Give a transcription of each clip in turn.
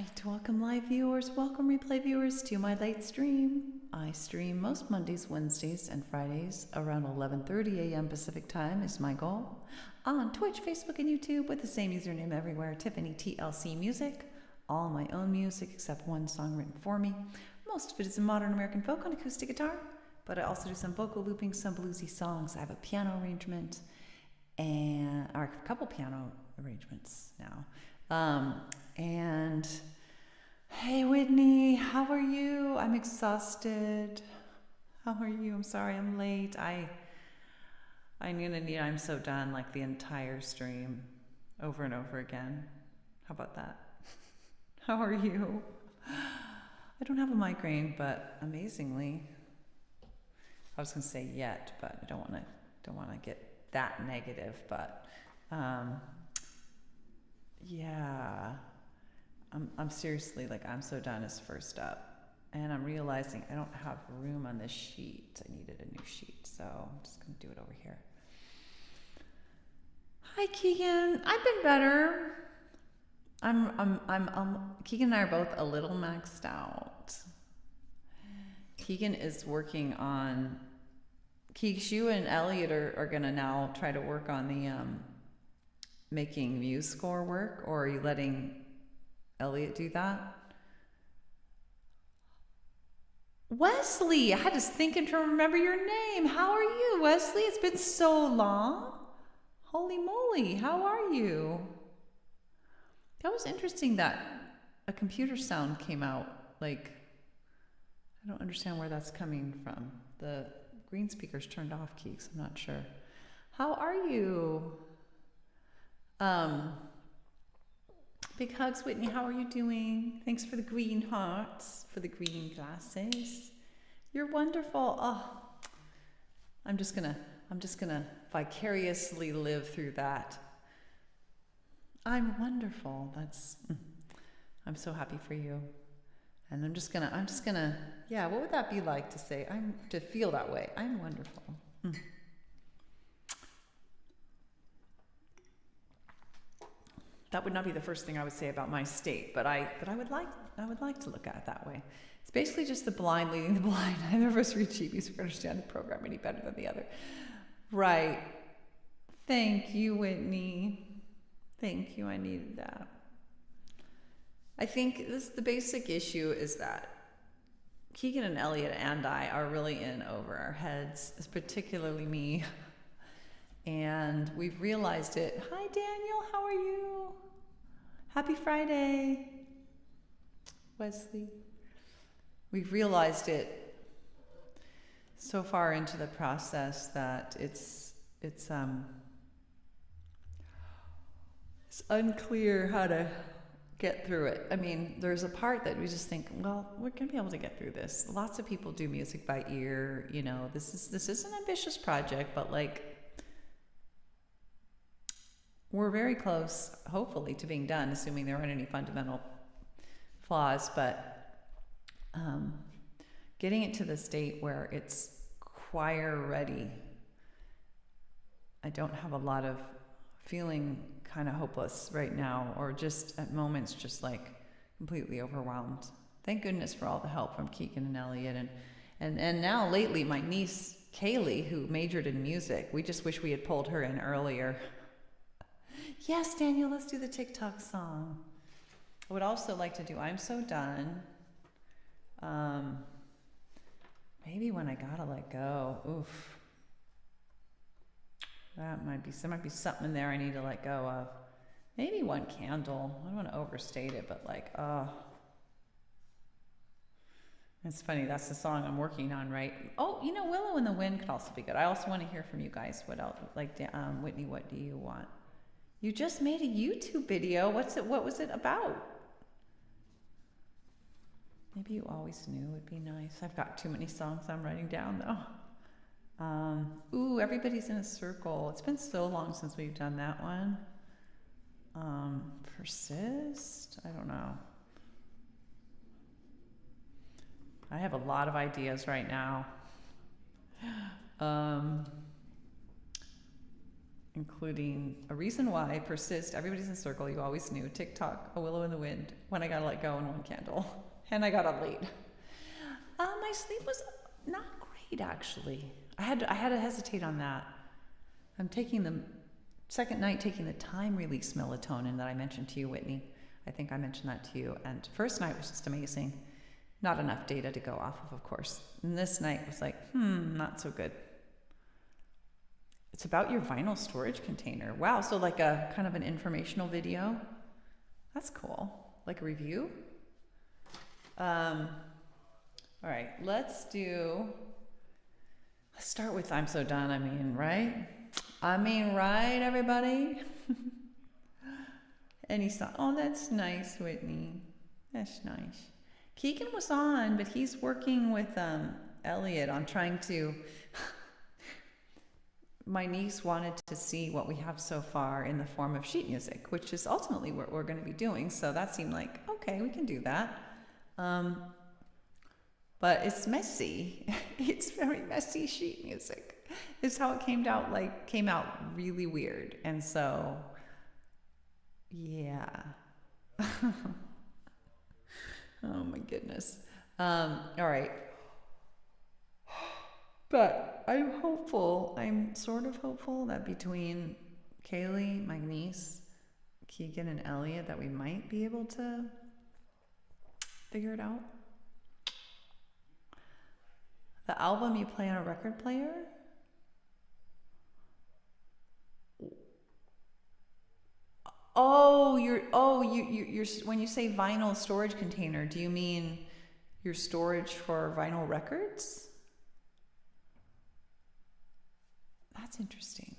right, welcome live viewers, welcome replay viewers to my late stream. I stream most Mondays, Wednesdays, and Fridays around 11:30 a.m. Pacific time is my goal. On Twitch, Facebook, and YouTube with the same username everywhere, TiffanyTLCMusic. All my own music except one song written for me. Most of it is in modern American folk on acoustic guitar, but I also do some vocal looping, some bluesy songs. I have a piano arrangement, or a couple piano arrangements now. And hey Whitney, how are you? I'm exhausted. How are you? I'm sorry I'm late. I'm so done like the entire stream over and over again. How about that? How are you? I don't have a migraine, but amazingly, I was gonna say yet, but I don't wanna get that negative, but yeah. I'm seriously, like, I'm so done is first up. And I'm realizing I don't have room on this sheet. I needed a new sheet, so I'm just gonna do it over here. Hi Keegan, I've been better. Keegan and I are both a little maxed out. Keegan is working on, you and Elliot are gonna now try to work on the making Muse score work, or are you letting Elliot do that? Wesley, I had to think and to remember your name. How are you, Wesley? It's been so long. Holy moly, how are you? That was interesting that a computer sound came out. Like, I don't understand where that's coming from. The green speaker's turned off, Keeks. I'm not sure. How are you? Big hugs, Whitney. How are you doing? Thanks for the green hearts, for the green glasses. You're wonderful. Oh, I'm just gonna vicariously live through that. I'm wonderful. I'm so happy for you. And I'm just gonna, yeah, what would that be like to feel that way? I'm wonderful. That would not be the first thing I would say about my state, but I would like to look at it that way. It's basically just the blind leading the blind. Neither of us are cheapies who understand the program any better than the other. Right. Thank you, Whitney. Thank you. I needed that. I think the basic issue is that Keegan and Elliot and I are really in over our heads, particularly me. And we've realized it. Hi, Daniel. How are you? Happy Friday, Wesley. We've realized it so far into the process that it's unclear how to get through it. I mean, there's a part that we just think, well, we're gonna be able to get through this. Lots of people do music by ear. You know, this is an ambitious project, but like, we're very close, hopefully, to being done, assuming there aren't any fundamental flaws, but getting it to the state where it's choir ready, I don't have a lot of feeling kind of hopeless right now, or just at moments just like completely overwhelmed. Thank goodness for all the help from Keegan and Elliot, and now lately my niece Kaylee, who majored in music. We just wish we had pulled her in earlier. Yes, Daniel, let's do the TikTok song. I would also like to do I'm So Done. Maybe When I Gotta Let Go. Oof. There might be something in there I need to let go of. Maybe One Candle. I don't want to overstate it, but like, it's funny, that's the song I'm working on, right? Oh, you know, Willow in the Wind could also be good. I also want to hear from you guys. What else? Like, Whitney, what do you want? You just made a YouTube video. What was it about? Maybe You Always Knew would be nice. I've got too many songs I'm writing down though. Ooh, Everybody's in a Circle. It's been so long since we've done that one. Persist? I don't know. I have a lot of ideas right now. including a reason why, persist, everybody's in a circle, you always knew, TikTok, a willow in the wind, when I gotta let go, and one candle. And I got up late. My sleep was not great, actually. I had to hesitate on that. I'm taking the second night, taking the time release melatonin that I mentioned to you, Whitney. I think I mentioned that to you. And first night was just amazing. Not enough data to go off of course. And this night was like, not so good. It's about your vinyl storage container. Wow, so like a kind of an informational video. That's cool. Like a review. All right, let's start with I'm so done, right? Right, everybody? Any song? Oh, that's nice, Whitney. That's nice. Keegan was on, but he's working with Elliot on trying to... My niece wanted to see what we have so far in the form of sheet music, which is ultimately what we're going to be doing. So that seemed like, okay, we can do that. But it's messy. It's very messy sheet music. It's how it came out really weird. And so, yeah. Oh my goodness. All right. But I'm sort of hopeful that between Kaylee, my niece, Keegan, and Elliot, that we might be able to figure it out. The album you play on a record player? You're when you say vinyl storage container, do you mean your storage for vinyl records? That's interesting.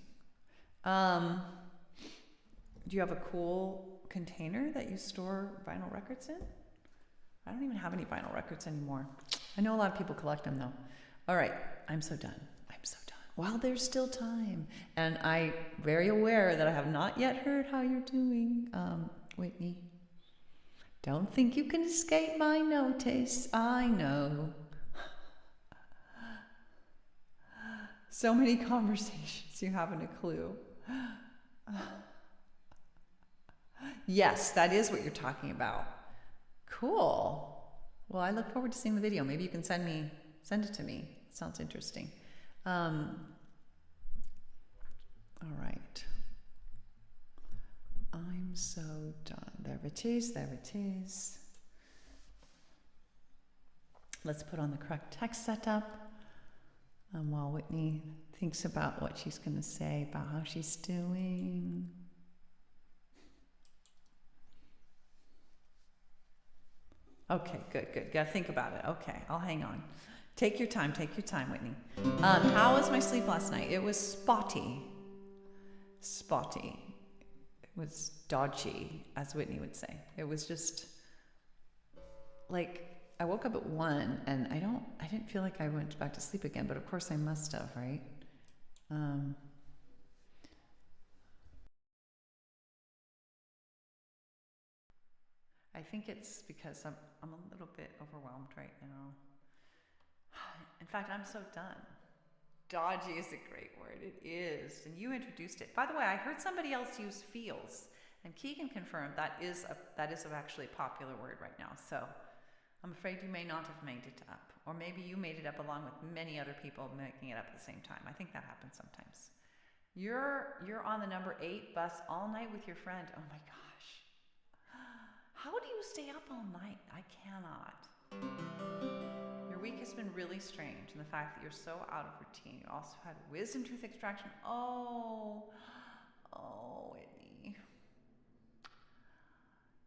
Do you have a cool container that you store vinyl records in? I don't even have any vinyl records anymore. I know a lot of people collect them though. All right, I'm so done. While there's still time. And I'm very aware that I have not yet heard how you're doing, Whitney. Don't think you can escape my notice. I know. So many conversations, you haven't a clue. Yes, that is what you're talking about. Cool. Well, I look forward to seeing the video. Maybe you can send it to me. It sounds interesting. All right. I'm so done. There it is. Let's put on the correct text setup. While Whitney thinks about what she's going to say about how she's doing. Okay, good. Gotta think about it. Okay, I'll hang on. Take your time, Whitney. How was my sleep last night? It was spotty. It was dodgy, as Whitney would say. It was just like, I woke up at 1 and I didn't feel like I went back to sleep again, but of course I must have, right? I think it's because I'm a little bit overwhelmed right now. In fact, I'm so done. Dodgy is a great word. It is. And you introduced it. By the way, I heard somebody else use feels, and Keegan confirmed that is actually a popular word right now. So I'm afraid you may not have made it up. Or maybe you made it up along with many other people making it up at the same time. I think that happens sometimes. You're on the number 8 bus all night with your friend. Oh my gosh. How do you stay up all night? I cannot. Your week has been really strange, and the fact that you're so out of routine. You also had wisdom tooth extraction. Oh, Whitney.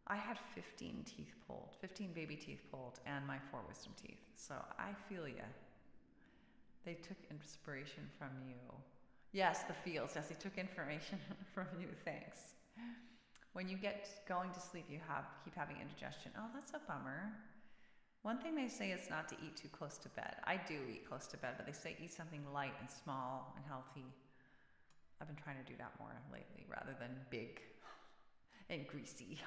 I had 15 teeth pulled, 15 baby teeth pulled, and my 4 wisdom teeth. So I feel ya. They took inspiration from you. Yes, the feels. Yes, they took information from you. Thanks. When you get going to sleep, you keep having indigestion. Oh, that's a bummer. One thing they say is not to eat too close to bed. I do eat close to bed, but they say eat something light and small and healthy. I've been trying to do that more lately rather than big and greasy.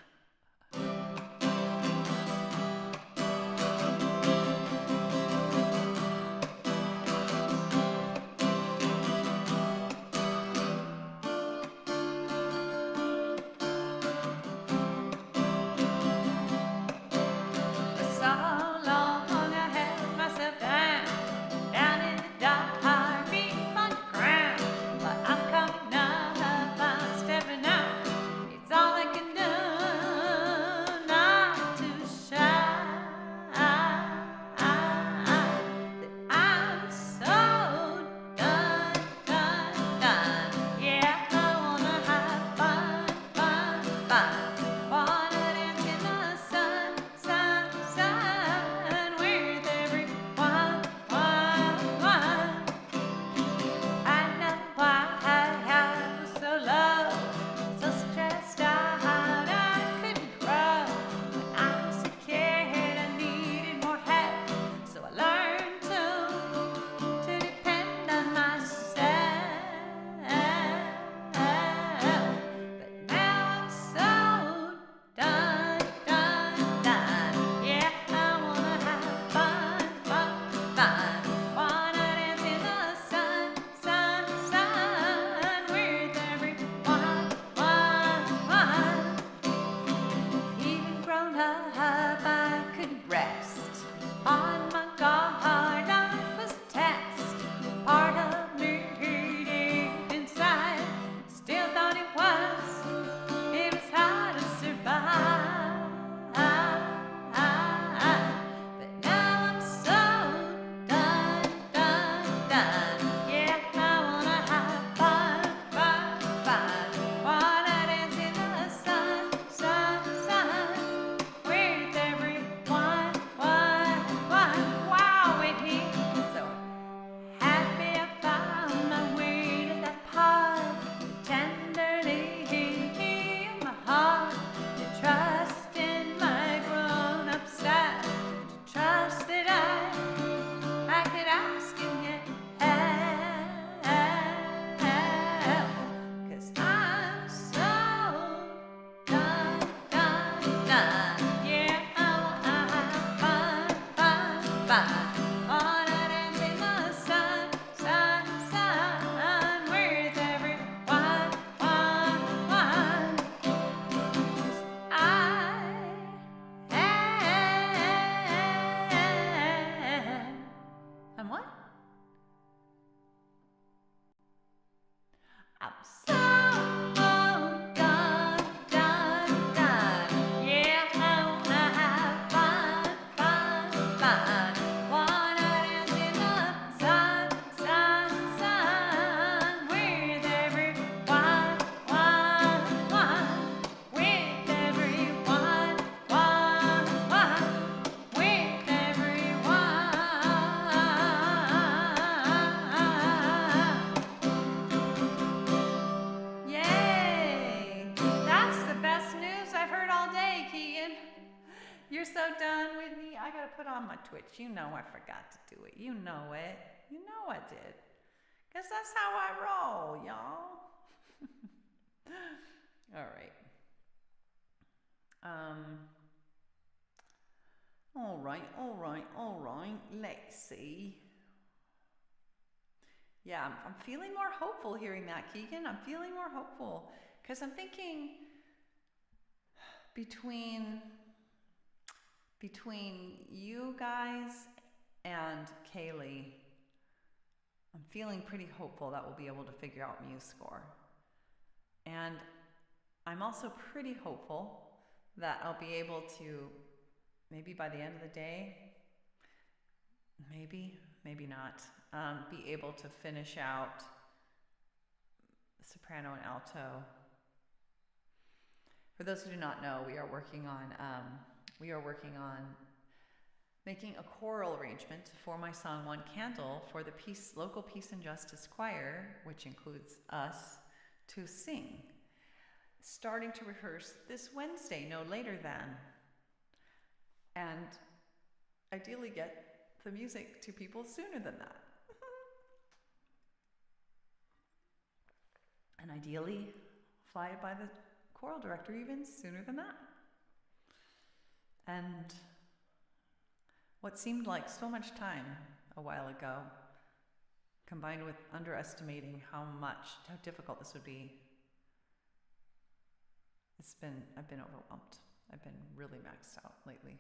You're so done, Whitney. I gotta put on my Twitch. You know I forgot to do it. You know it. You know I did. Because that's how I roll, y'all. All right. All right. Let's see. Yeah, I'm feeling more hopeful hearing that, Keegan. I'm feeling more hopeful because I'm thinking between you guys and Kaylee, I'm feeling pretty hopeful that we'll be able to figure out Muse score. And I'm also pretty hopeful that I'll be able to, maybe by the end of the day, maybe not, be able to finish out soprano and alto. For those who do not know, we are working on making a choral arrangement for my song One Candle for the local Peace and Justice Choir, which includes us, to sing. Starting to rehearse this Wednesday, no later than. And ideally get the music to people sooner than that. And ideally fly it by the choral director even sooner than that. And what seemed like so much time a while ago, combined with underestimating how difficult this would be, I've been overwhelmed. I've been really maxed out lately.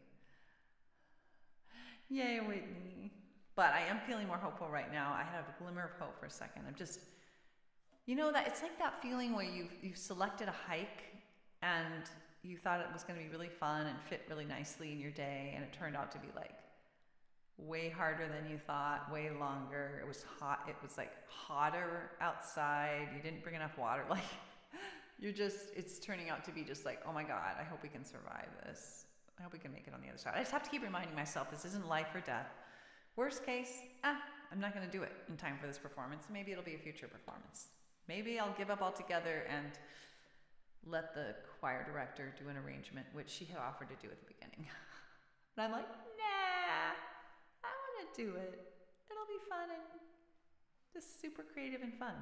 Yay, Whitney. But I am feeling more hopeful right now. I have a glimmer of hope for a second. I'm just, that it's like that feeling where you've selected a hike and you thought it was going to be really fun and fit really nicely in your day, and it turned out to be like way harder than you thought, way longer. It was hot. It was like hotter outside. You didn't bring enough water. Like it's turning out to be just like, oh my God, I hope we can survive this. I hope we can make it on the other side. I just have to keep reminding myself this isn't life or death. Worst case, I'm not going to do it in time for this performance. Maybe it'll be a future performance. Maybe I'll give up altogether and let the choir director do an arrangement, which she had offered to do at the beginning. And I'm like, nah, I want to do it. It'll be fun and just super creative and fun.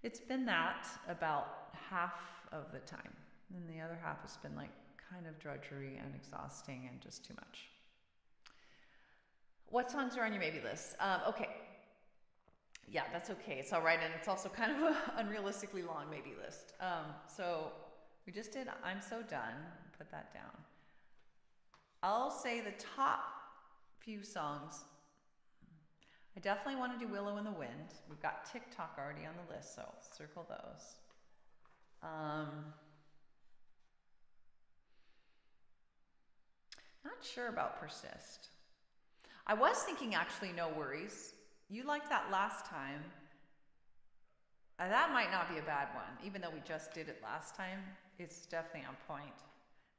It's been that about half of the time. And the other half has been like kind of drudgery and exhausting and just too much. What songs are on your maybe list? Okay. Yeah, that's okay. It's all right. And it's also kind of an unrealistically long maybe list. So we just did I'm So Done. Put that down. I'll say the top few songs. I definitely want to do Willow in the Wind. We've got TikTok already on the list, so I'll circle those. Not sure about Persist. I was thinking actually No Worries. You liked that last time. That might not be a bad one, even though we just did it last time. It's definitely on point.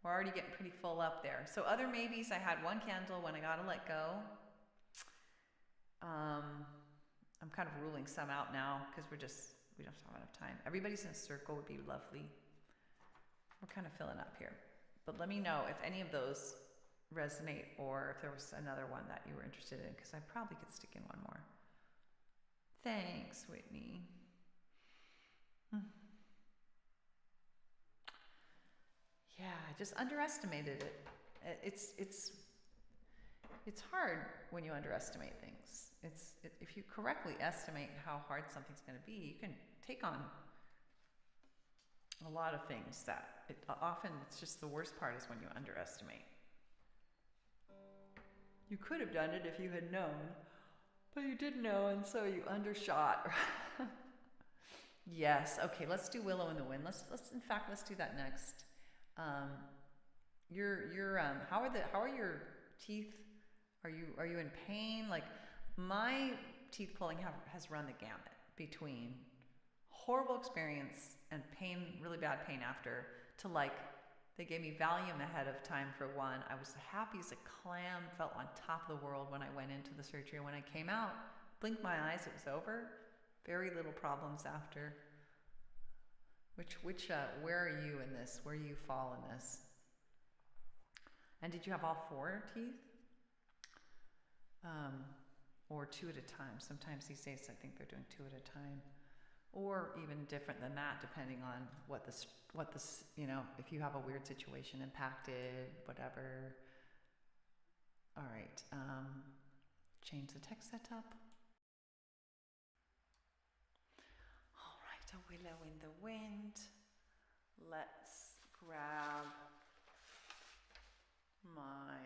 We're already getting pretty full up there. So other maybes, I had One Candle, When I Gotta Let Go. I'm kind of ruling some out now because we don't have enough time. Everybody's in a Circle would be lovely. We're kind of filling up here. But let me know if any of those resonate or if there was another one that you were interested in, because I probably could stick in one more. Thanks, Whitney. Yeah, I just underestimated it. It's hard when you underestimate things. If you correctly estimate how hard something's going to be, you can take on a lot of things that often it's just the worst part is when you underestimate. You could have done it if you had known, but you didn't know, and so you undershot. Yes. Okay. Let's do Willow in the Wind. Let's do that next. How are your teeth? Are you in pain? Like my teeth pulling has run the gamut between horrible experience and pain, really bad pain after, to like they gave me Valium ahead of time for one. I was the happiest a clam, felt on top of the world when I went into the surgery. When I came out, blinked my eyes, it was over. Very little problems after. Where are you in this? Where do you fall in this? And did you have all 4 teeth? Or 2 at a time? Sometimes these days I think they're doing 2 at a time. Or even different than that, depending on what this, if you have a weird situation impacted, whatever. All right, change the text setup. All right, a willow in the wind. Let's grab my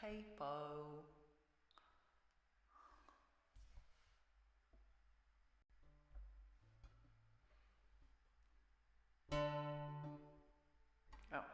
capo. Oh.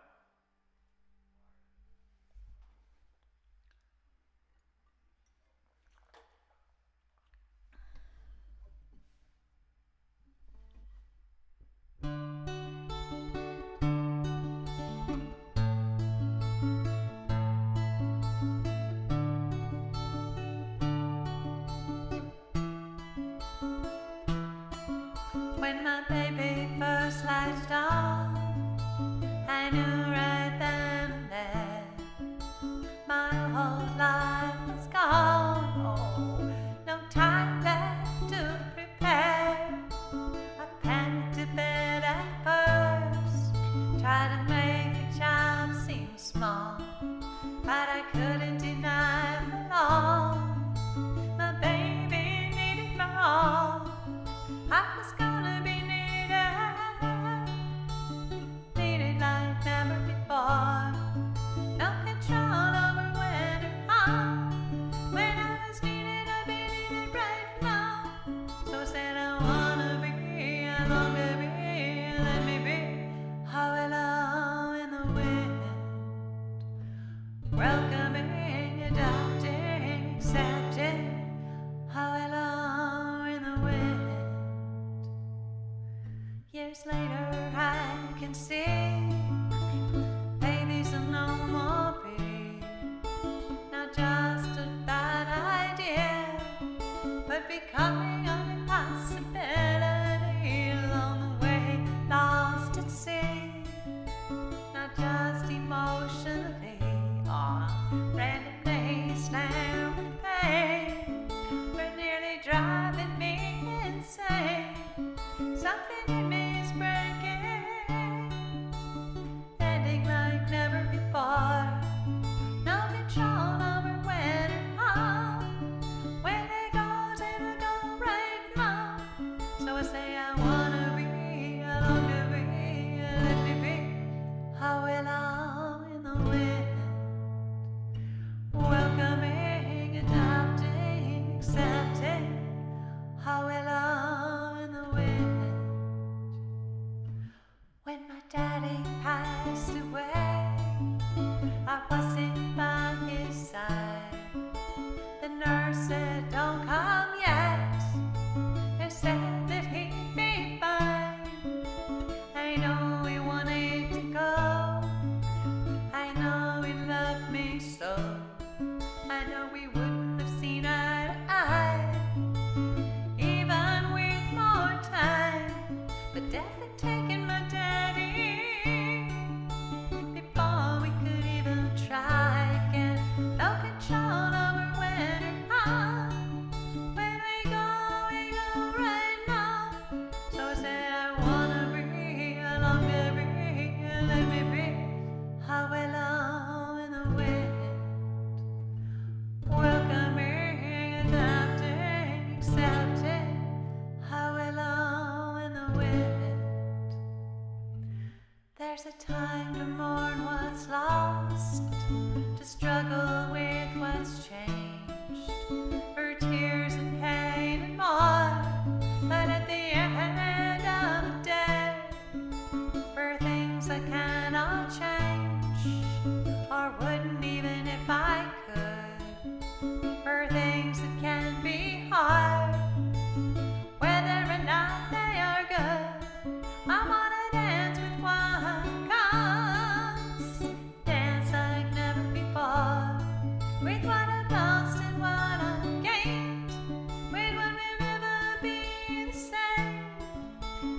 When my baby first latched on, I knew right then and there my whole life was gone. Oh, no time left to prepare. I panicked a bit at first, tried to make the job seem small, but I couldn't deny for long. My baby needed my all. I was gonna be needed like never before. No control over when or how. When I was needed, I'd be needed right now. So I said I wanna be, I long to be, let me be. How willow in the wind, welcoming, adopting, accepting. How willow in the wind. Years later I can see babies are no more big. Not just a bad idea, but becoming an impossibility. Along the way, lost at sea. Not just emotionally, randomly slammed with pain. We're nearly driving me insane. Something in me is breaking, ending like never before. No control over when and how. When it goes, it'll go right now. So I say I wanna be, I long to be, let me be. How willow in the wind, welcoming, adopting, accepting. How willow in the wind. When my daddy passed away, I wasn't by his side. The nurse said, don't come yet. They said that he'd be fine. I know he wanted to go. I know he loved me so. I know we wouldn't have seen eye to eye, even with more time. But death had taken my daddy before we could even try again. No control over when or how. When we go right now. So I said I wanna be, I long to be, let me be. How willow in the wind, welcoming, adopting, accepting. How willow in the wind. There's a time to mourn what's lost, to struggle with what's changed, for tears and pain and more. But at the end of the day, for things I cannot change, or wouldn't even if I could, for things that can be hard, whether or not they are good, I wanna dance with what comes, dance like never before, with what I've lost and what I've gained, with what will never be the same.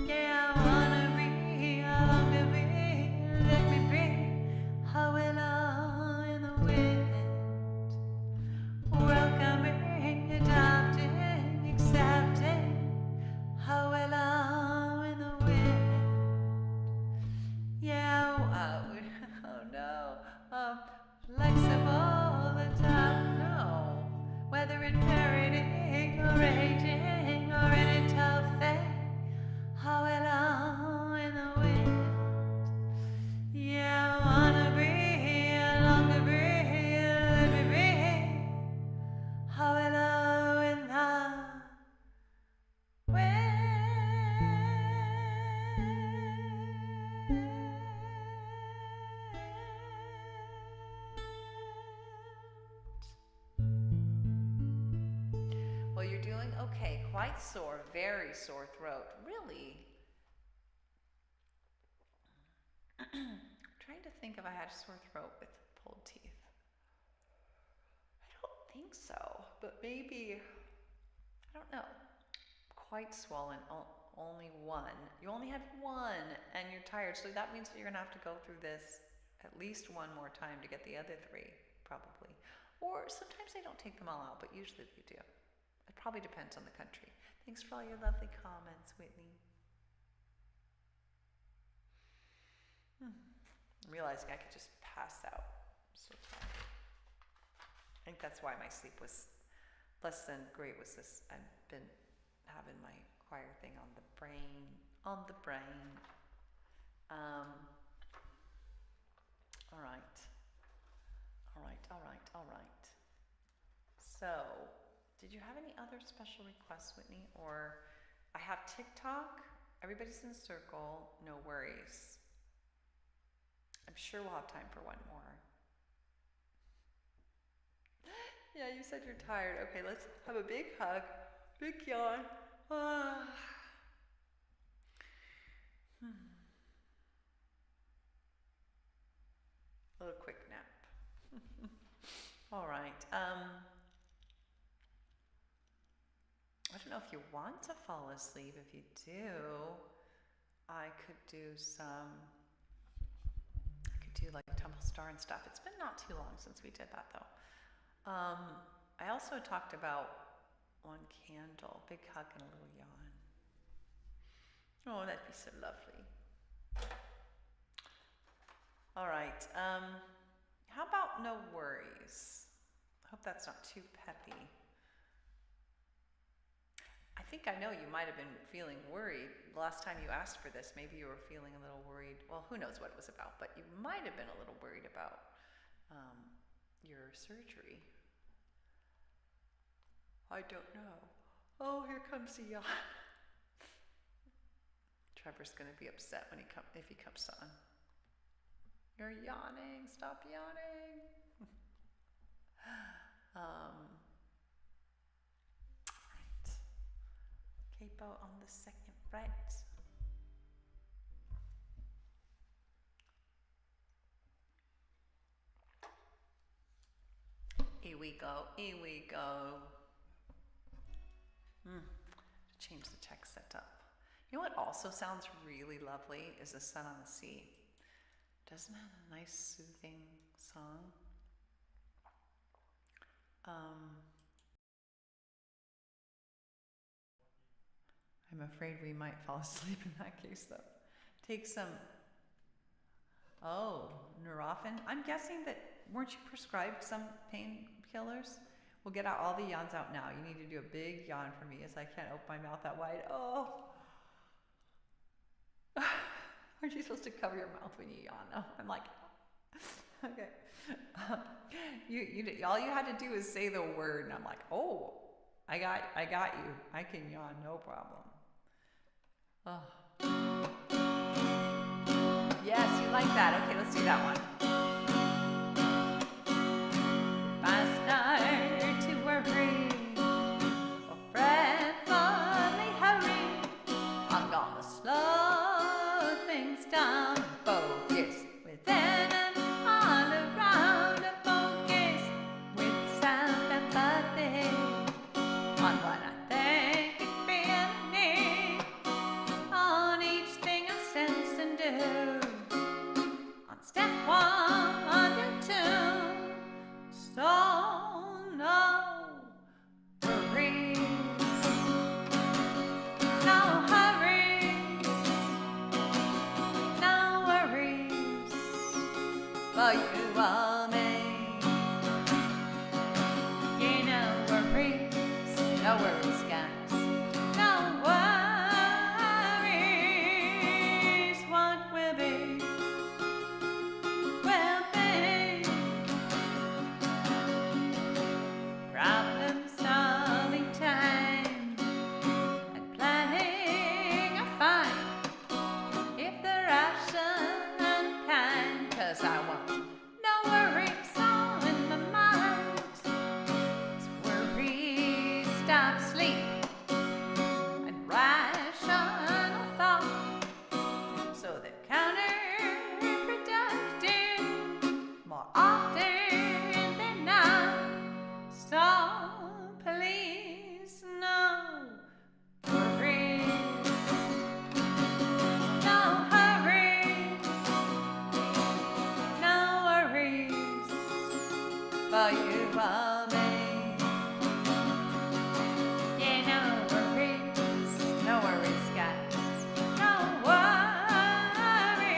Yeah, I wanna be, I long to be, let me be. How willow Flexible the time, no. Whether it's parenting or aging or any tough thing, how it all in the wind. Yeah, I wanna breathe, long to breathe, let me breathe. How it all in the Well, you're doing okay. Quite sore, very sore throat. Really? I'm trying to think if I had a sore throat with pulled teeth. I don't think so, but maybe, I don't know. Quite swollen, only one. You only had one and you're tired, so that means that you're gonna have to go through this at least one more time to get the other three, probably. Or sometimes they don't take them all out, but usually they do. It probably depends on the country. Thanks for all your lovely comments, Whitney. I'm realizing I could just pass out. I'm so tired. I think that's why my sleep was less than great. Was this? I've been having my choir thing on the brain. All right. So, did you have any other special requests, Whitney? Or I have TikTok. Everybody's in a circle. No worries. I'm sure we'll have time for one more. Yeah, you said you're tired. Okay, let's have a big hug. Big yawn. A little quick nap. All right. I don't know if you want to fall asleep. If you do, I could do like Tumble Star and stuff. It's been not too long since we did that though. I also talked about one candle, big hug and a little yawn. Oh, that'd be so lovely. All right. How about no worries? I hope that's not too peppy. I think I know you might have been feeling worried. The last time you asked for this, maybe you were feeling a little worried. Well, who knows what it was about, but you might have been a little worried about your surgery. I don't know. Oh, here comes the yawn. Trevor's going to be upset when if he comes on. You're yawning. Stop yawning. Right. Capo on the second fret. Here we go. Change the text setup. You know what also sounds really lovely is the Sun on the Sea. Doesn't it have a nice soothing song? I'm afraid we might fall asleep in that case though. Take some, Nurofen. I'm guessing that, weren't you prescribed some painkillers? We'll get all the yawns out now. You need to do a big yawn for me as I can't open my mouth that wide. Oh. Aren't you supposed to cover your mouth when you yawn? No, I'm like, okay. All you had to do is say the word, and I'm like, oh, I got you. I can yawn, no problem. Oh. Yes, you like that. Okay, let's do that one. If I start to worry or fretfully hurry, I'm gonna slow things down, focus within and all around, a focus with self-empathy on what I think and feel and need, on each thing I sense and do. On step one, want me. Yeah, no worries, no worries, guys. No worries, what will be, will be. Problem solving time and planning a fight. If the ration and kind, 'cause I want no worries all in my mind. Worries stop sleep and rational thought, so they're counterproductive more often than not. So please, no worries, no hurries, no worries for you or me. Yeah, no worries, guys. No worries,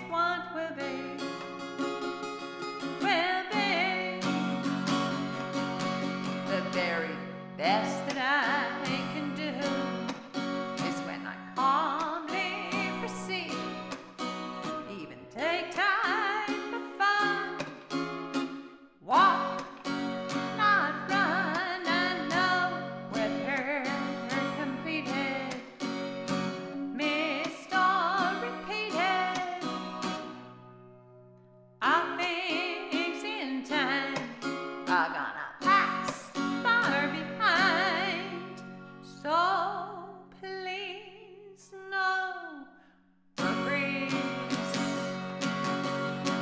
what will be, will be. The very best that I can do is when I calmly proceed, even take time for fun. Walk, not run. I know whether completed, missed or repeated, our things in time are gonna pass far behind. So please, no worries,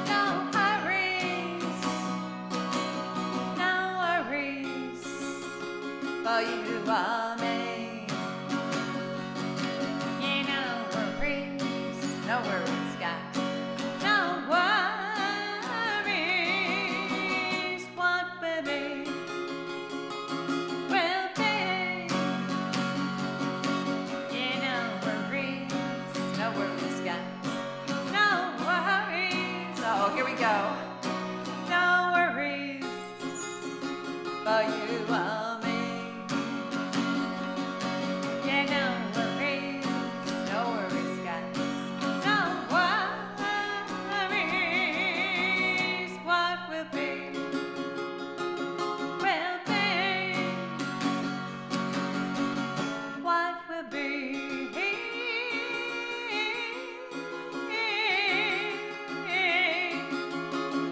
no hurries, no worries for you or me. Yeah, no worries, guys. No worries, what will be, will be. Yeah, no worries, guys. No worries. Oh, here we go. No worries for you or me. Yeah, no worries, guys. No worries, what will be, will be. What will be,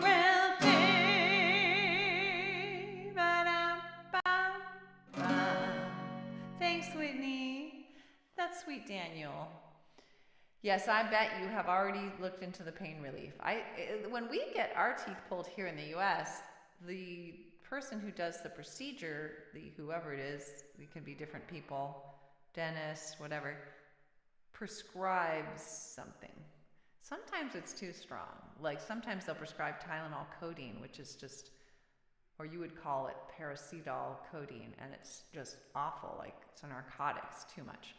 will be. Ba-da-ba-ba. Thanks, Whitney. That's sweet, Daniel. Yes, I bet you have already looked into the pain relief. When we get our teeth pulled here in the U.S., the person who does the procedure, whoever it is, it can be different people, dentist, whatever, prescribes something. Sometimes it's too strong. Like sometimes they'll prescribe Tylenol codeine, which is just, or you would call it paracetamol codeine, and it's just awful. Like it's a narcotic, it's too much.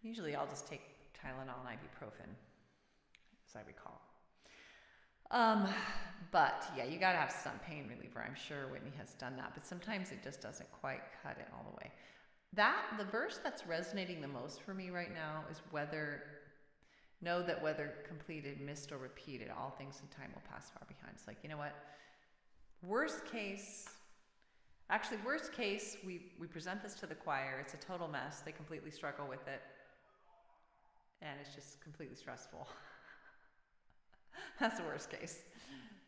Usually I'll just take Tylenol and ibuprofen, as I recall. But yeah, you gotta have some pain reliever. I'm sure Whitney has done that, but sometimes it just doesn't quite cut it all the way. The verse that's resonating the most for me right now is know that whether completed, missed, or repeated, all things in time will pass far behind. It's like, you know what? Worst case, we present this to the choir. It's a total mess. They completely struggle with it. And it's just completely stressful. That's the worst case.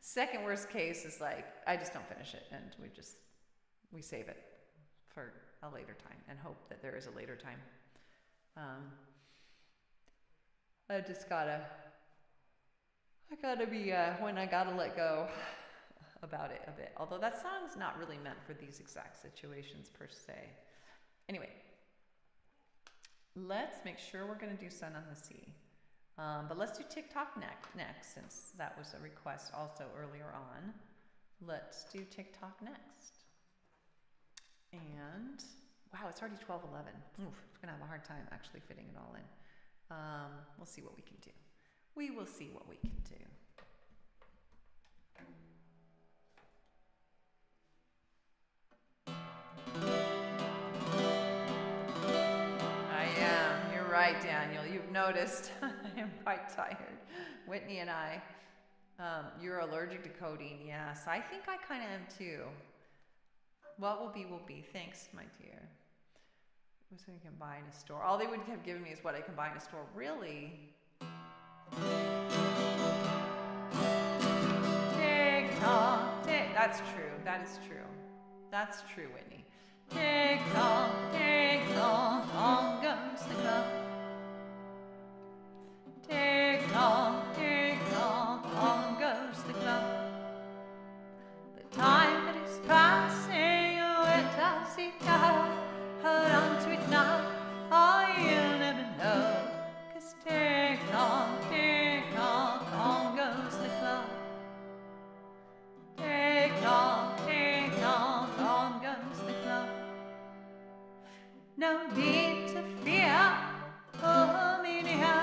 Second worst case is like, I just don't finish it, and we save it for a later time and hope that there is a later time. I gotta be, when I gotta let go about it a bit. Although that song's not really meant for these exact situations per se. Anyway, let's make sure we're gonna do Sun on the Sea. But let's do TikTok next, since that was a request also earlier on. Let's do TikTok next. And, wow, it's already 12:11. Oof, I'm gonna have a hard time actually fitting it all in. We'll see what we can do. We will see what we can do. noticed. I am quite tired. Whitney and I. You're allergic to codeine. Yes, I think I kind of am too. What will be, will be. Thanks, my dear. What's what you can buy in a store? All they would have given me is what I can buy in a store. Really? Tick tock, tick. That's true. That is true. That's true, Whitney. Tick tock, on goes the clock. Tick tock, on goes the clock. The time it is passing, where does it go? Hold on to it now, or you'll never know. 'Cause tick tock, on goes the clock. Tick tock, on goes the clock. No need to fear, oh Minia,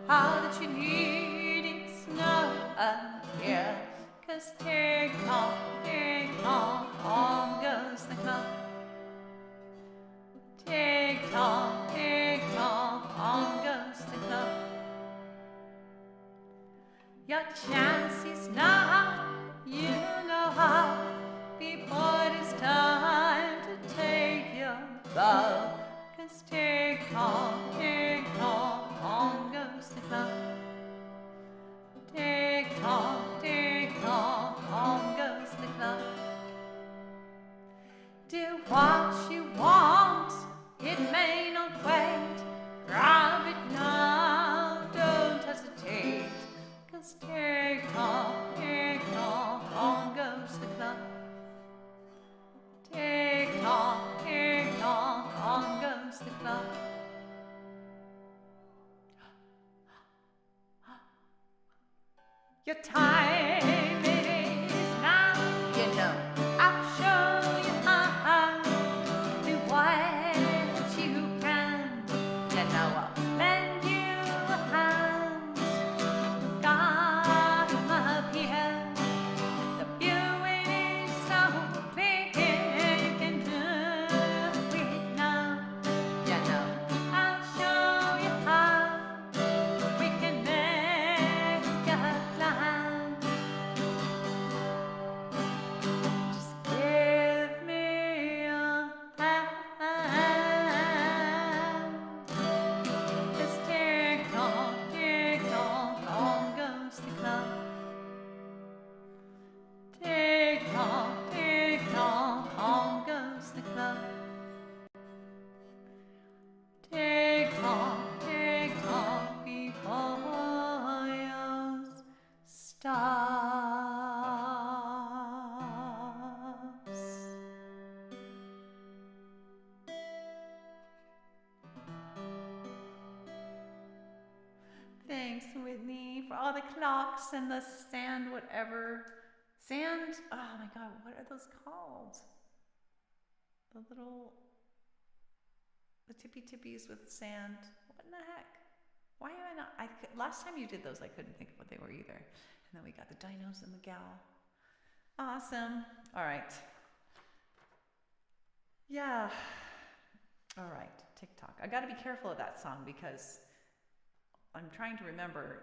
how that you need it's no here. 'Cause tick tock, on goes the clock. Tick tock, on goes the clock. Your chance is now, you know how, before it is time to take your bow. 'Cause tick tock, on goes the clock. Tick tock, on goes the clock. Do what you want, it may not wait. Grab it now, don't hesitate. 'Cause tick tock, on goes the clock. Tick tock, on goes the clock. Your time it is now, you know. I'll show you how. Do what you can, you know. I'll lend you a hand. Come up here. The viewing is so clear, you can do it now. You know, I'll show you how we can make a plan. Just give me your hand. 'Cause tick tock, on goes the clock. Tick tock, on goes the clock. Tick tock, before yours stops. Thanks, Whitney, for all the clocks and the sand, whatever. Sand, oh my God, what are those called? The tippy tippies with sand. What in the heck? Why am I not? Last time you did those, I couldn't think of what they were either. And then we got the dinos and the gal. Awesome. All right. Yeah. All right. TikTok. I got to be careful of that song because I'm trying to remember.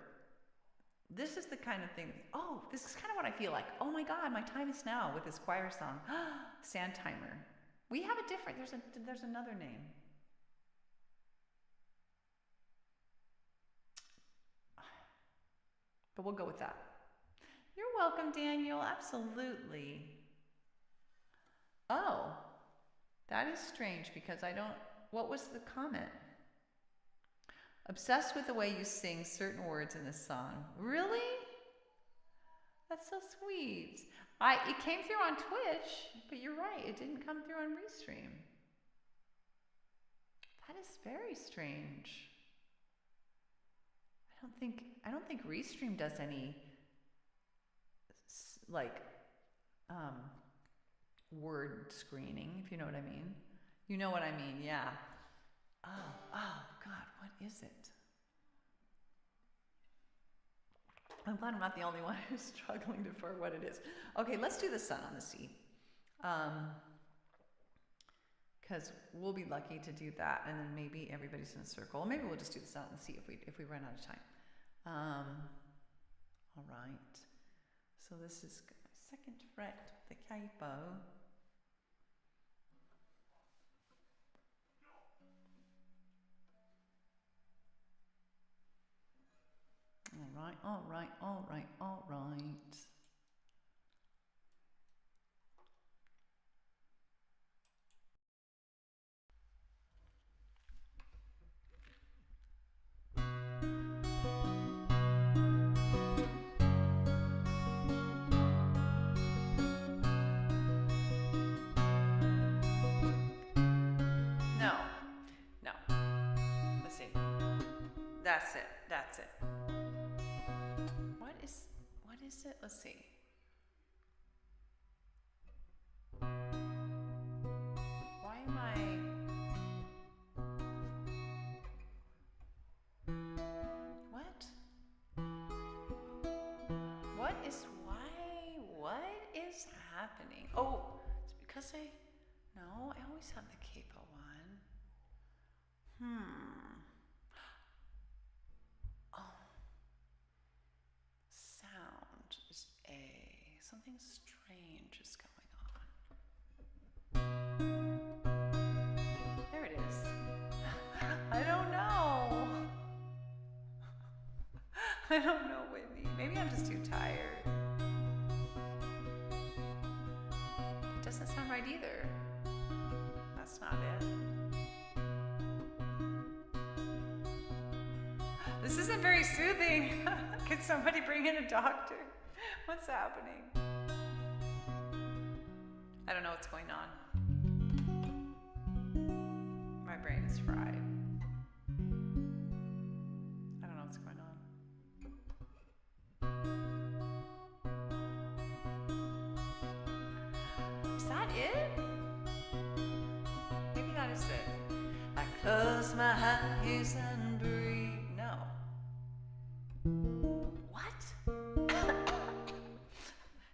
This is the kind of thing. Oh, this is kind of what I feel like. Oh my God, my time is now with this choir song. Sand Timer. We have a different. There's another name. But we'll go with that. You're welcome, Daniel. Absolutely. Oh, that is strange because I don't. What was the comment? Obsessed with the way you sing certain words in this song. Really? That's so sweet. It came through on Twitch, but you're right. It didn't come through on Restream. That is very strange. I don't think Restream does any word screening, if you know what I mean. You know what I mean, yeah. Oh God, what is it? I'm glad I'm not the only one who's struggling for what it is. Okay, let's do the sun on the sea. because we'll be lucky to do that, and then maybe everybody's in a circle. Maybe we'll just do this out and see if we run out of time. All right. So this is 2nd fret, the capo. All right, all right, all right, all right. No. Let's see. That's it. That's it. What is it? Let's see. Why am I... What? What is happening? Oh, it's because no, I always have the capo one. Oh. Sound is A. Something strange is going on. There it is. I don't know. I don't know, Whitney. Maybe I'm just too tired. It doesn't sound right either. That's not it. This isn't very soothing. Could somebody bring in a doctor? What's happening? I don't know what's going on. My brain is fried. I don't know what's going on. Is that it? Maybe that is it. I close my eyes and breathe. No. What?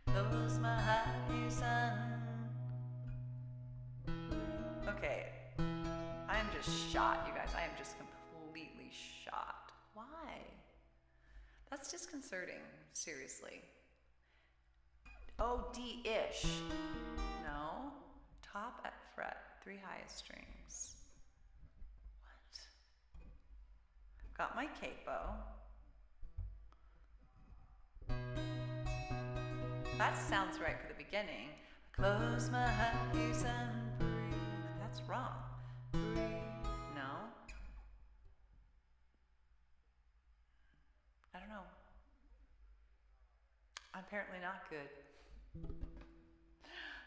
Close my eyes and... Okay. I am just shot, you guys. I am just completely shot. Why? That's disconcerting. Seriously. Oh, D-ish. No. Top at fret. 3 highest strings. What? Got my capo. That sounds right for the beginning. Close my eyes and breathe. That's wrong. Breathe. No. I don't know. I'm apparently not good.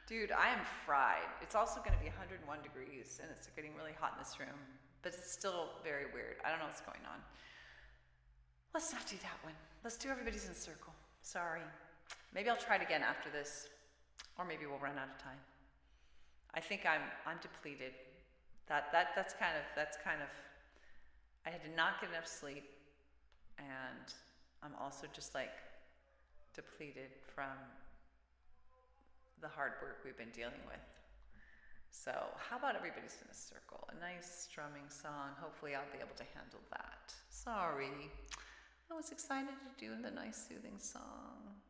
Dude, I am fried. It's also going to be 101 degrees, and it's getting really hot in this room, but it's still very weird. I don't know what's going on. Let's not do that one. Let's do Everybody's in a Circle. Sorry. Maybe I'll try it again after this, or maybe we'll run out of time. I think I'm depleted. That's kind of. I did not get enough sleep, and I'm also just like depleted from the hard work we've been dealing with. So how about Everybody's in a Circle? A nice strumming song. Hopefully I'll be able to handle that. Sorry. I was excited to do the nice soothing song.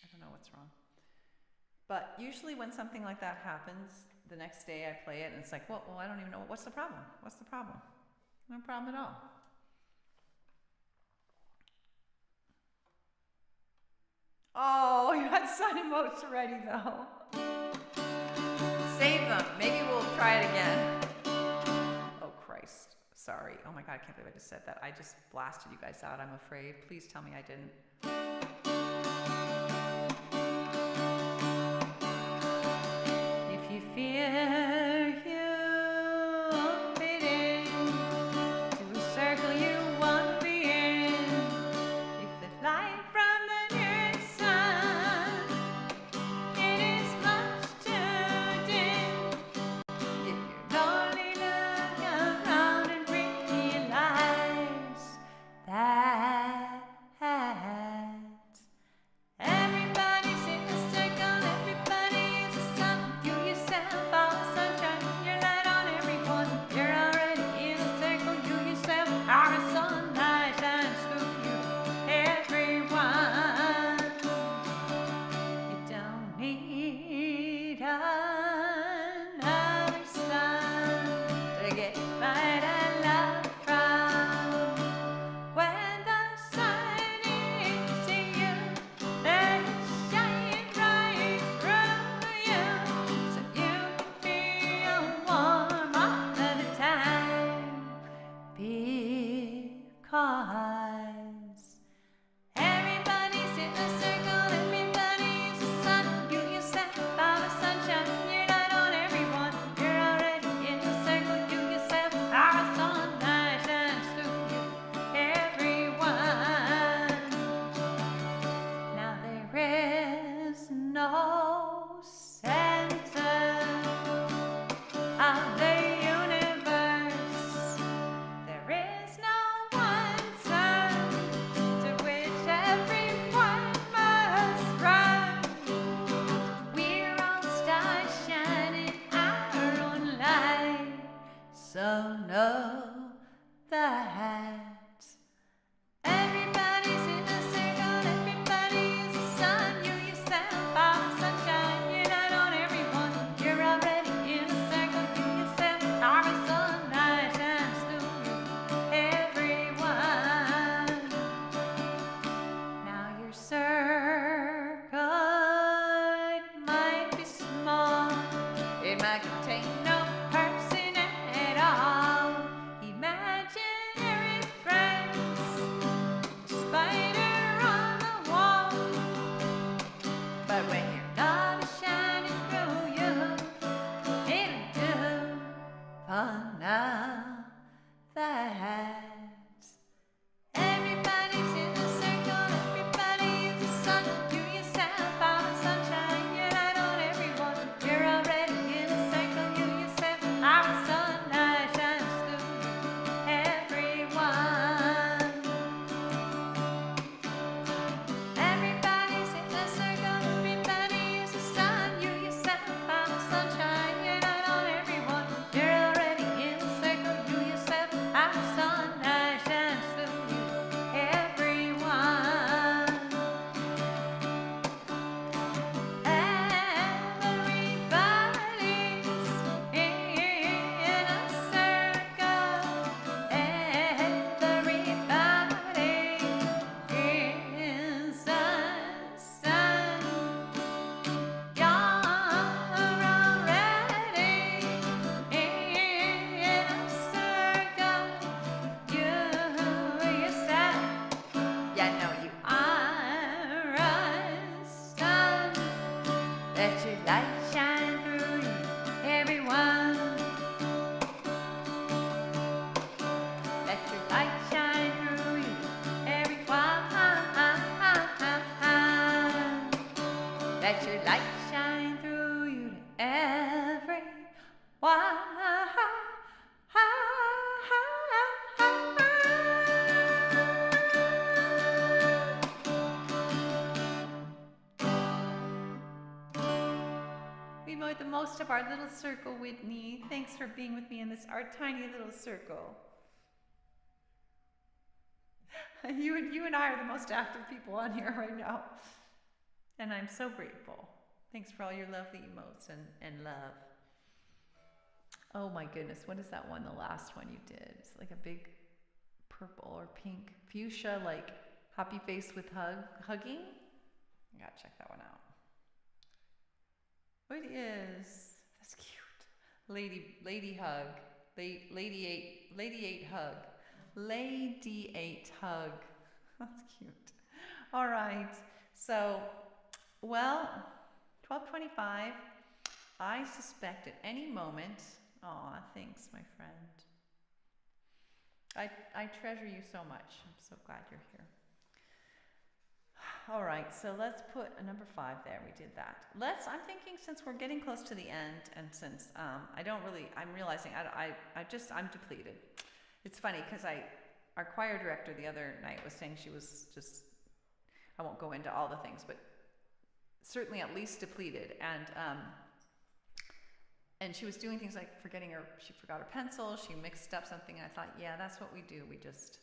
I don't know what's wrong. But usually when something like that happens, the next day I play it and it's like, well, I don't even know. What's the problem? What's the problem? No problem at all. Oh, you had sun emotes ready though. Save them. Maybe we'll try it again. Oh, Christ. Sorry. Oh my God, I can't believe I just said that. I just blasted you guys out, I'm afraid. Please tell me I didn't. If you fear you won't fit in to a circle you won't be in, if the light from the nearest sun it is much too dim, if you're lonely look around and realize that everybody's in the circle. 'cause everybody's in a circle, everybody's the sun. You yourself are the sunshine, you're not on everyone. You're already in the circle, you yourself are the sun that shines through you, everyone. Now there is no center of the universe. There is no one sun to which everyone must run. We're all stars shining our own light, so know that. Everybody's in a circle, everybody's the sun. You yourself are the sunshine, you're not on everyone. You're already in a circle, you yourself are the sun that shines through you, everyone. Now your circle, it might be small, it might contain no person at all. Imaginary friends, spider on the wall. But when your love is shining through you, it'll do for now that everybody's in the circle, everybody's the sun. You yourself are the sunshine, you're not on everyone. You're already in the circle, you yourself are the sun that shines through you, everyone. Everybody's in the circle, everybody's the sun. You yourself are the sunshine, you're not on everyone. You're already in the circle, you yourself are the sun that shines through you, everyone. Everybody's in a circle, everybody is the sun. You're already in a circle, you yourself, yeah, no, you are a sun. Let your light shine through you, everyone. Let your light shine through you, everyone. Let your light shine through you to everyone. We made the most of our little circle, Whitney. Thanks for being with me in this, our tiny little circle. You and I are the most active people on here right now. And I'm so grateful. Thanks for all your lovely emotes and love. Oh my goodness, what is that one, the last one you did? It's like a big purple or pink fuchsia, like happy face with hugging. I gotta check that one out. What is, that's cute. Lady hug. Lady eight hug. Lady 8 hug. That's cute. All right. So, well, 12:25. I suspect at any moment. Aw, thanks, my friend. I treasure you so much. I'm so glad you're here. All right, so let's put a number 5 there. We did that. I'm thinking since we're getting close to the end, and since I'm realizing I'm depleted. It's funny because our choir director the other night was saying she was just, I won't go into all the things, but certainly at least depleted. And she was doing things like she forgot her pencil, she mixed up something, and I thought, yeah, that's what we do. We just,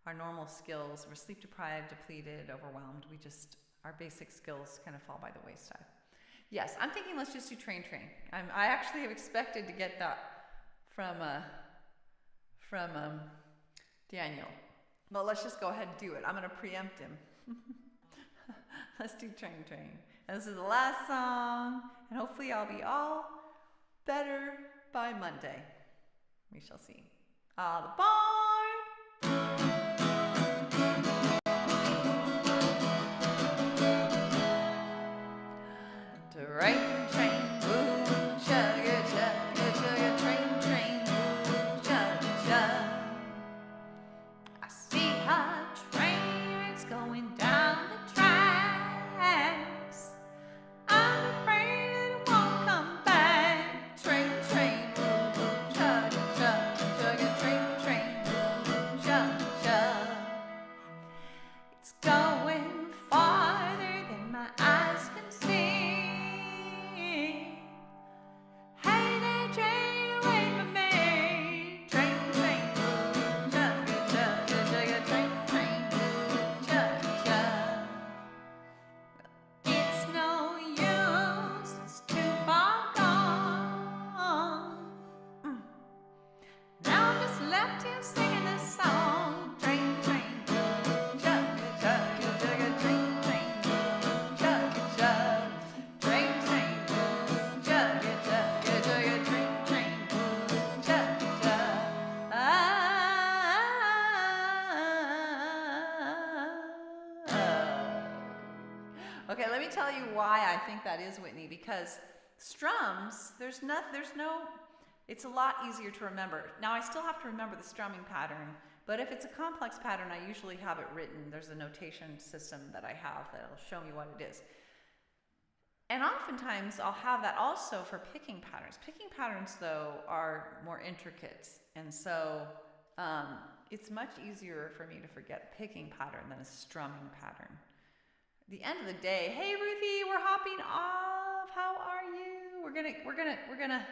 our normal skills, we're sleep deprived, depleted, overwhelmed. Our basic skills kind of fall by the wayside. Yes, I'm thinking let's just do train. I actually have expected to get that from Daniel. But let's just go ahead and do it. I'm going to preempt him. Let's do train. And this is the last song, and hopefully I'll be all better by Monday. We shall see. The barn. Okay, let me tell you why I think that is, Whitney, because strums, it's a lot easier to remember. Now, I still have to remember the strumming pattern, but if it's a complex pattern, I usually have it written. There's a notation system that I have that'll show me what it is. And oftentimes, I'll have that also for picking patterns. Picking patterns, though, are more intricate, and so it's much easier for me to forget a picking pattern than a strumming pattern. At the end of the day, hey Ruthie, we're hopping off. How are you? We're gonna.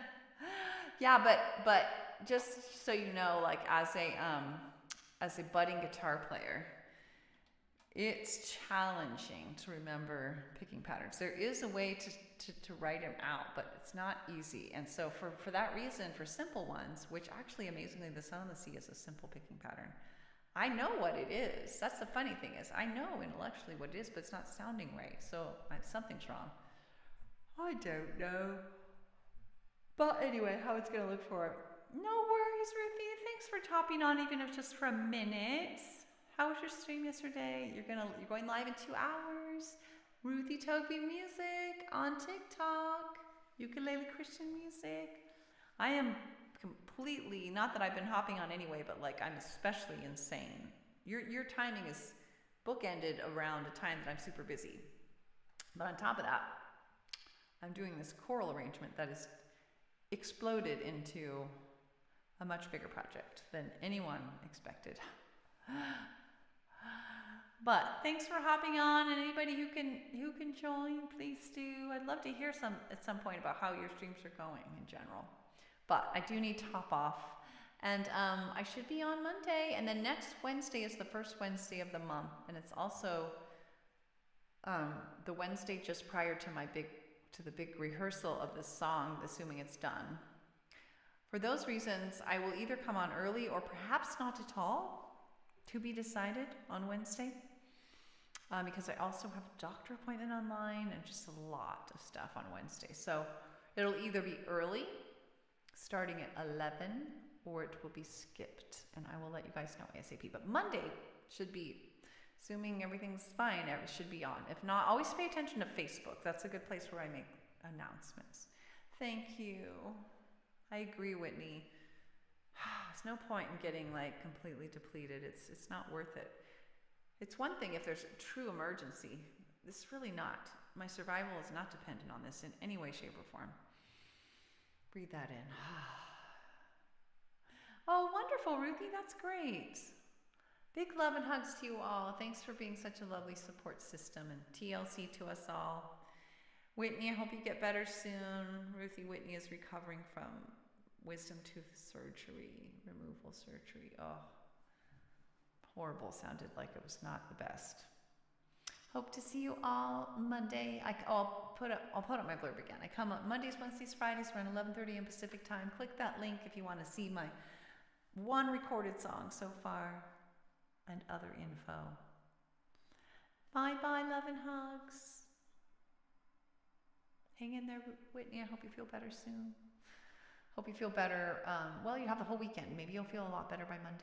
Yeah, but just so you know, like as a budding guitar player, it's challenging to remember picking patterns. There is a way to write them out, but it's not easy. And so for that reason, for simple ones, which actually amazingly the Sun on the Sea is a simple picking pattern, I know what it is. That's the funny thing is I know intellectually what it is, but it's not sounding right. So something's wrong. I don't know. But anyway, how it's going to look for it. No worries, Ruthie. Thanks for topping on, even if just for a minute. How was your stream yesterday? You're going live in 2 hours. TLCMusic on TikTok. Ukulele Christian music. I am completely, not that I've been hopping on anyway, but like I'm especially insane. Your timing is bookended around a time that I'm super busy. But on top of that, I'm doing this choral arrangement that is exploded into a much bigger project than anyone expected. But thanks for hopping on, and anybody who can join, please do. I'd love to hear at some point about how your streams are going in general. But I do need to hop off, and I should be on Monday, and then next Wednesday is the first Wednesday of the month, and it's also the Wednesday just prior to the big rehearsal of this song, assuming it's done. For those reasons, I will either come on early or perhaps not at all, to be decided on Wednesday, because I also have a doctor appointment online and just a lot of stuff on Wednesday. So it'll either be early, starting at 11, or it will be skipped, and I will let you guys know ASAP. But Monday should be, assuming everything's fine, it should be on. If not, always pay attention to Facebook. That's a good place where I make announcements. Thank you. I agree, Whitney. There's no point in getting like completely depleted. It's not worth it. It's one thing if there's a true emergency. This is really not. My survival is not dependent on this in any way, shape, or form. Breathe that in. Oh, wonderful, Ruthie. That's great. Big love and hugs to you all. Thanks for being such a lovely support system, and TLC to us all. Whitney, I hope you get better soon. Ruthie, Whitney is recovering from wisdom tooth surgery, removal surgery. Oh, horrible. Sounded like it was not the best. Hope to see you all Monday. I'll put up my blurb again. I come up Mondays, Wednesdays, Fridays around 11:30 a.m. Pacific time. Click that link if you want to see my one recorded song so far and other info. Bye-bye, love and hugs. Hang in there, Whitney. I hope you feel better soon. Hope you feel better. Well, you have the whole weekend. Maybe you'll feel a lot better by Monday.